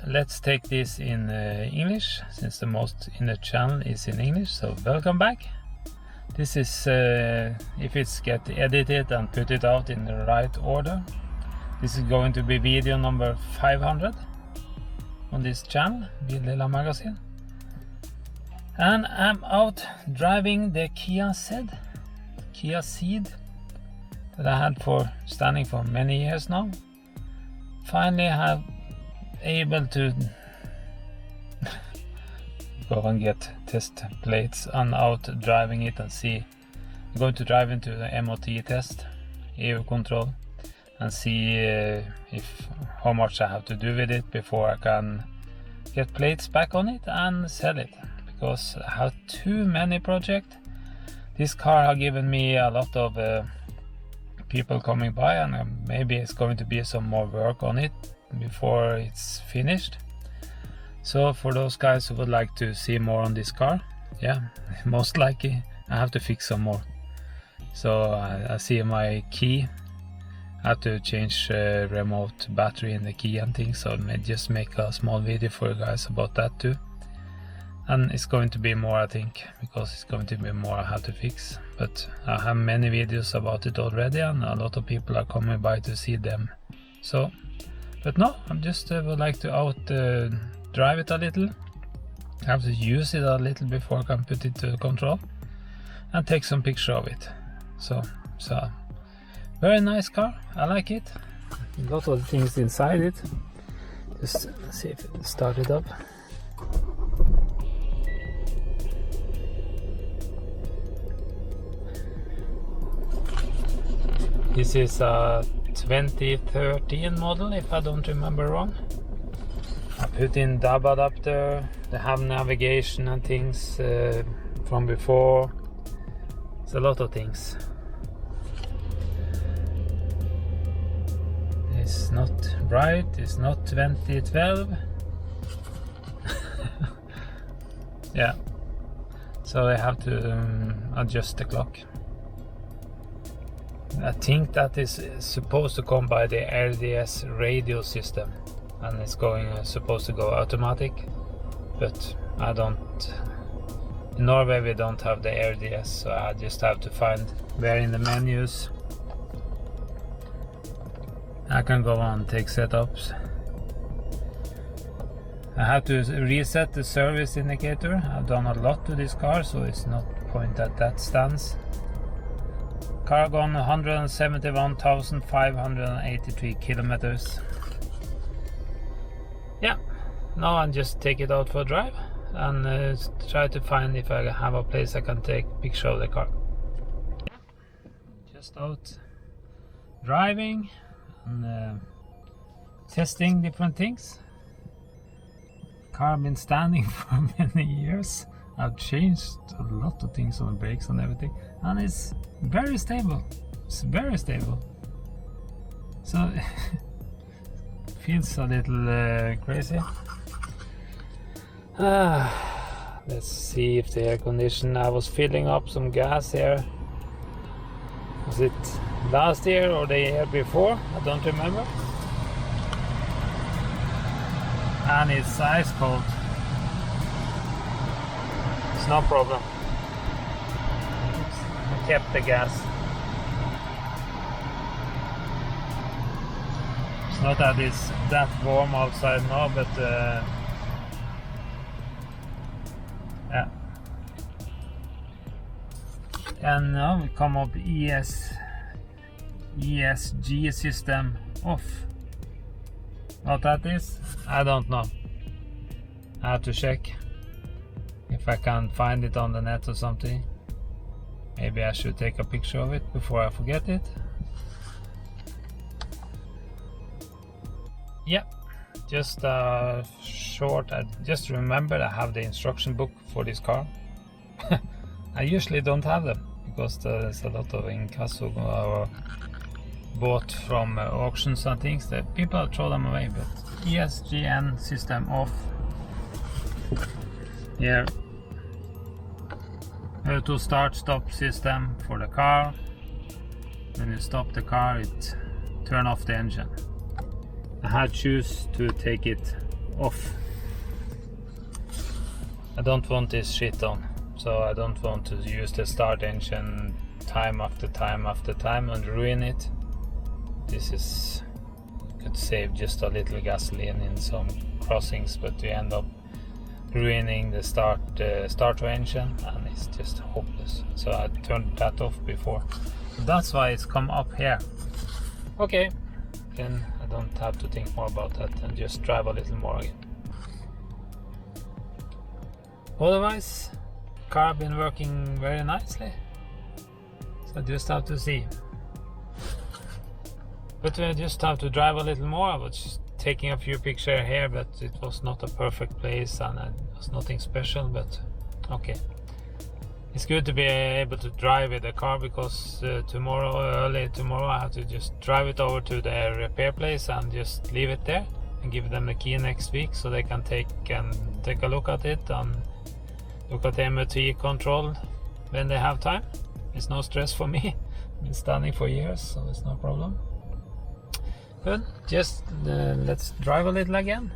Let's take this in English, since the most in the channel is in English. So welcome back. This is if it's get edited and put it out in the right order. This is going to be video number 500 on this channel, Bildilla Magasin. And I'm out driving the KIA Ceed that I had standing for many years now. Finally I have able to go and get test plates and out driving it and see. I'm going to drive into the MOT test, EU control, and see how much I have to do with it before I can get plates back on it and sell it, because I have too many projects. This car has given me a lot of people coming by, and maybe it's going to be some more work on it before it's finished. So for those guys who would like to see more on this car, yeah, most likely I have to fix some more. So I see my key, I have to change remote battery in the key and things, so I may just make a small video for you guys about that too. And it's going to be more, I think, because it's going to be more I have to fix. But I have many videos about it already, and a lot of people are coming by to see them. So, but no, I'm just would like to out drive it a little. I have to use it a little before I can put it to control and take some picture of it. So very nice car. I like it. A lot of things inside it. Just see if it start it up. This is a 2013 model, if I don't remember wrong. I put in DAB adapter, they have navigation and things from before. It's a lot of things. It's not right, it's not 2012. Yeah, so I have to adjust the clock. I think that is supposed to come by the RDS radio system, and it's supposed to go automatic, but I don't. In Norway we don't have the RDS, so I just have to find where in the menus I can go on take setups. I have to reset the service indicator. I've done a lot to this car, so it's not point that stands. Car gone 171,583 kilometers. Yeah, now I just take it out for a drive and try to find if I have a place I can take picture of the car. Just out driving and testing different things. Car been standing for many years. I've changed a lot of things on the brakes and everything, and it's very stable. It's very stable. So feels a little crazy. Let's see if the air condition. I was filling up some gas here. Was it last year or the year before? I don't remember. And it's ice cold. It's no problem. I kept the gas. It's not that it's that warm outside now, but yeah. And now we come up ESG system off. What that is, I don't know. I have to check if I can find it on the net or something. Maybe I should take a picture of it before I forget it. Yeah, just short. I just remembered I have the instruction book for this car. I usually don't have them because there's a lot of incasso or bought from auctions and things that people throw them away. But ESGN system off. Here, auto start stop system for the car. When you stop the car, it turn off the engine. I had choose to take it off. I don't want this shit on, so I don't want to use the start engine time after time after time and ruin it. This is could save just a little gasoline in some crossings, but you end up ruining the starter engine, and it's just hopeless. So I turned that off before. So that's why it's come up here. Okay, then I don't have to think more about that and just drive a little more again. Otherwise, car been working very nicely. So I just have to see. But I just have to drive a little more. I was just taking a few pictures here, but it was not a perfect place and it was nothing special, but okay. It's good to be able to drive with the car, because early tomorrow I have to just drive it over to the repair place and just leave it there and give them the key next week, so they can take a look at it and look at the MOT control when they have time. It's no stress for me. I've been standing for years, so it's no problem. Good, just let's drive a little again.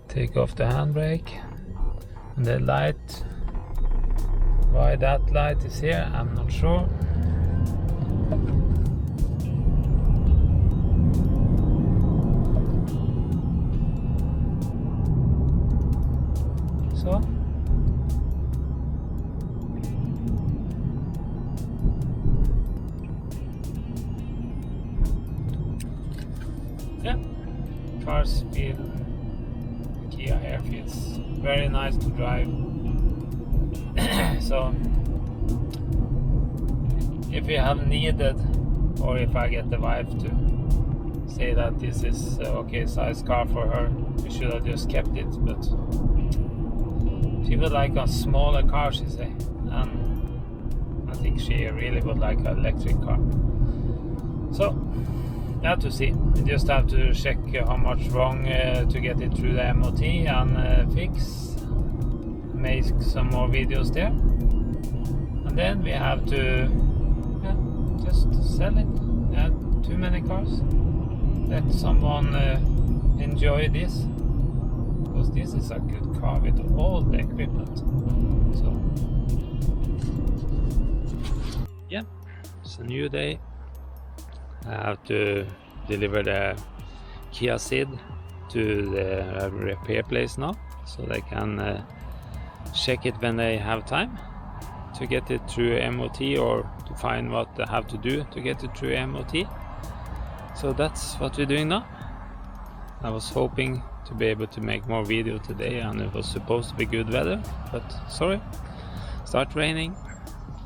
Take off the handbrake and the light. Why that light is here, I'm not sure. So yeah, cars feel, Kia Air feels very nice to drive. So if you have needed, or if I get the wife to say that this is okay size car for her, we should have just kept it, but she would like a smaller car, she say, and I think she really would like an electric car. So you have to see. You just have to check how much wrong to get it through the MOT and fix, make some more videos there, and then we have to just sell it. Too many cars. Let someone enjoy this, because this is a good car with all the equipment. So yeah, it's a new day. I have to deliver the KIA Cee to the repair place now, so they can check it when they have time to get it through MOT, or to find what they have to do to get it through MOT. So that's what we're doing now. I was hoping to be able to make more video today, and it was supposed to be good weather, but sorry, start raining.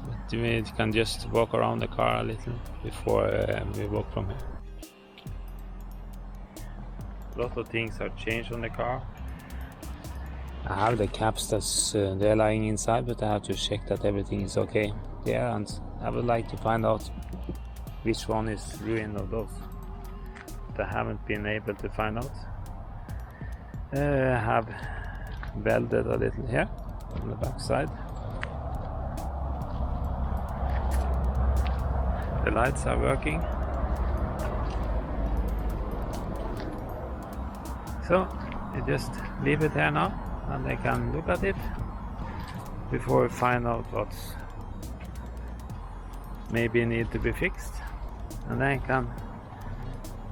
But we can just walk around the car a little before we walk from here. A lot of things have changed on the car. I have the caps that's they're lying inside, but I have to check that everything is okay there, and I would like to find out which one is ruined of those. But I haven't been able to find out. I have welded a little here on the back side. The lights are working. So you just leave it here now, and they can look at it before we find out what's maybe need to be fixed, and then I can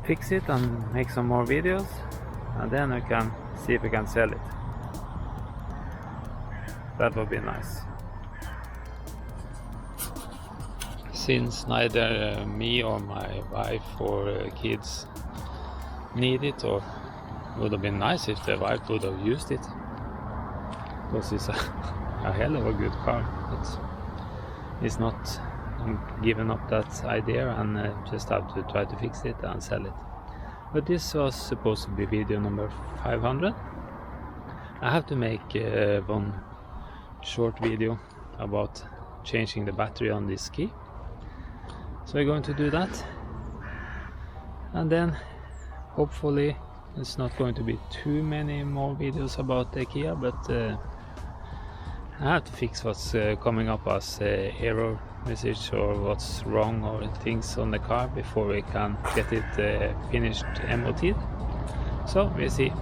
fix it and make some more videos, and then I can see if we can sell it. That would be nice. Since neither me or my wife or kids need it, or would have been nice if the wife would have used it, because it's a hell of a good car. It's not giving up that idea, and just have to try to fix it and sell it. But this was supposed to be video number 500. I have to make one short video about changing the battery on this key, so we're going to do that, and then hopefully it's not going to be too many more videos about the Kia, but I have to fix what's coming up as error message or what's wrong or things on the car before we can get it finished MOT. So we'll see.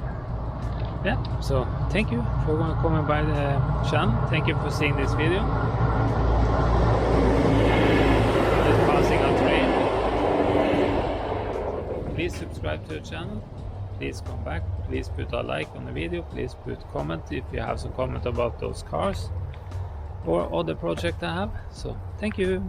Yeah, so thank you for coming by the channel. Thank you for seeing this video. Just passing a train. Please subscribe to the channel. Please come back. Please put a like on the video. Please put comment if you have some comment about those cars or other project I have. So thank you.